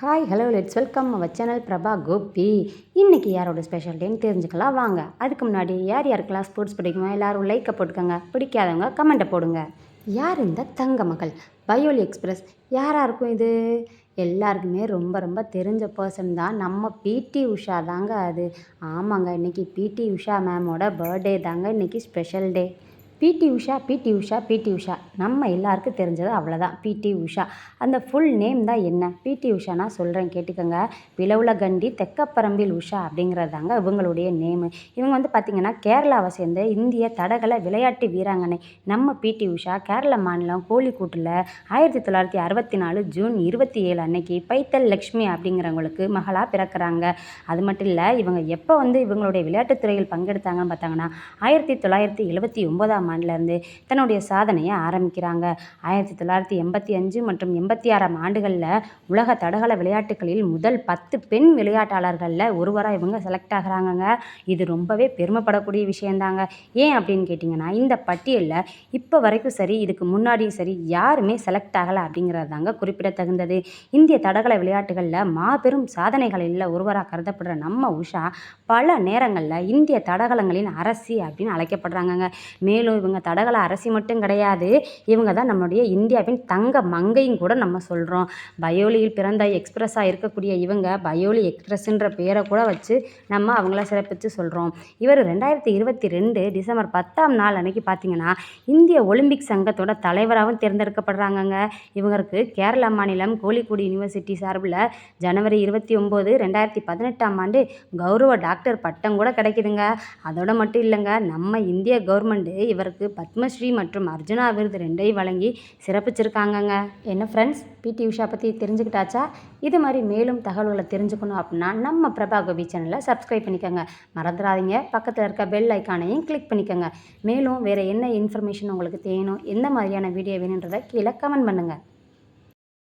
Hi hello let's welcome our channel Prabha Gopi. இன்றைக்கி யாரோட special டேன்னு தெரிஞ்சுக்கலாம் வாங்க. அதுக்கு முன்னாடி யார் யாருக்கெல்லாம் ஸ்போர்ட்ஸ் பிடிக்குமோ எல்லோரும் லைக்கை போட்டுக்கோங்க, பிடிக்காதவங்க கமெண்ட்டை போடுங்க. யார் இந்த தங்க மகள் பயோலி எக்ஸ்பிரஸ்? யாராருக்கும் இது? எல்லாருக்குமே ரொம்ப ரொம்ப தெரிஞ்ச பர்சன் தான், நம்ம பிடி உஷா தாங்க அது. ஆமாங்க, இன்றைக்கி பிடி உஷா மேமோட பர்த்டே தாங்க இன்றைக்கி ஸ்பெஷல் டே. பிடி உஷா பிடி உஷா பிடி உஷா நம்ம எல்லாருக்கும் தெரிஞ்சது அவ்வளோதான். பிடி உஷா அந்த ஃபுல் நேம் தான் என்ன? பிடி உஷா சொல்கிறேன் கேட்டுக்கோங்க. விலவுலகண்டி தெக்கப்பரம்பில் உஷா அப்படிங்கிறது தாங்க இவங்களுடைய நேமு. இவங்க வந்து பார்த்திங்கன்னா கேரளாவை சேர்ந்த இந்திய தடகள விளையாட்டு வீராங்கனை. நம்ம பிடி உஷா கேரள மாநிலம் கோழிக்கூட்டில் 1964 ஜூன் 27 அன்னைக்கு பைத்தல் லக்ஷ்மி அப்படிங்கிறவங்களுக்கு மகளாக பிறக்கிறாங்க. அது மட்டும் இல்லை, இவங்க எப்போ வந்து இவங்களுடைய விளையாட்டுத்துறையில் பங்கெடுத்தாங்கன்னு பார்த்தாங்கன்னா 1979 ஆண்டிலிருந்து தன்னுடைய சாதனையை ஆரம்பிக்கிறாங்க. 1985 மற்றும் 86 ஆண்டுகளில் உலக தடகள விளையாட்டுகளில் முதல் 10 பெண் விளையாட்டாளர்களில் ஒருவராக இவங்க செலக்ட் ஆகிறாங்கங்க. இது ரொம்பவே பெருமைப்படக்கூடிய விஷயந்தாங்க. ஏன் அப்படின்னு கேட்டிங்கன்னா, இந்த பட்டியலில் இப்போ வரைக்கும் சரி, இதுக்கு முன்னாடியும் சரி யாருமே செலக்ட் ஆகலை அப்படிங்கிறது தாங்க குறிப்பிடத்தகுந்தது. இந்திய தடகள விளையாட்டுகளில் மாபெரும் சாதனைகளில் ஒருவராக கருதப்படுற நம்ம உஷா பல நேரங்களில் இந்திய தடகளங்களின் அரசி அப்படின்னு அழைக்கப்படுறாங்கங்க. மேலும் இவங்க தடகள அரசி மட்டும் கிடையாது, இவங்க தான் நம்மளுடைய இந்தியாவின் தங்க மங்கையும் கூட நம்ம சொல்கிறோம். பயோலியில் பிறந்த எக்ஸ்பிரஸாக இருக்கக்கூடிய இவங்க பயோலி எக்ஸ்பிரஸ்ன்ற பேரை கூட வச்சு நம்ம அவங்கள சிறப்பித்து சொல்கிறோம். இவர் 2022 டிசம்பர் 10ஆம் நாள் அன்றைக்கி பார்த்திங்கன்னா இந்திய ஒலிம்பிக் சங்கத்தோட தலைவராகவும் தேர்ந்தெடுக்கப்படுறாங்கங்க. இவங்களுக்கு கேரளா மாநிலம் கோழிக்கூடு யூனிவர்சிட்டி சார்பில் ஜனவரி 29, 2018ஆம் ஆண்டு கௌரவ டாக்டர் பட்டம் கூட கிடைக்குதுங்க. அதோட மட்டும் இல்லைங்க, நம்ம இந்திய கவர்மெண்ட்டு இவருக்கு பத்மஸ்ரீ மற்றும் அர்ஜுனா விருது 2ஐயும் வழங்கி சிறப்பிச்சிருக்காங்கங்க. என்ன ஃப்ரெண்ட்ஸ், பிடி உஷா பற்றி தெரிஞ்சுக்கிட்டாச்சா? இது மாதிரி மேலும் தகவல்களை தெரிஞ்சுக்கணும் அப்படின்னா நம்ம பிரபா கோபி சேனலை சப்ஸ்கிரைப் பண்ணிக்கோங்க. மறந்துடாதீங்க, பக்கத்தில் இருக்க பெல் ஐக்கானையும் கிளிக் பண்ணிக்கோங்க. மேலும் வேறு என்ன இன்ஃபர்மேஷன் உங்களுக்கு தேணும், எந்த மாதிரியான வீடியோ வேணுன்றதை கீழே கமெண்ட் பண்ணுங்கள்.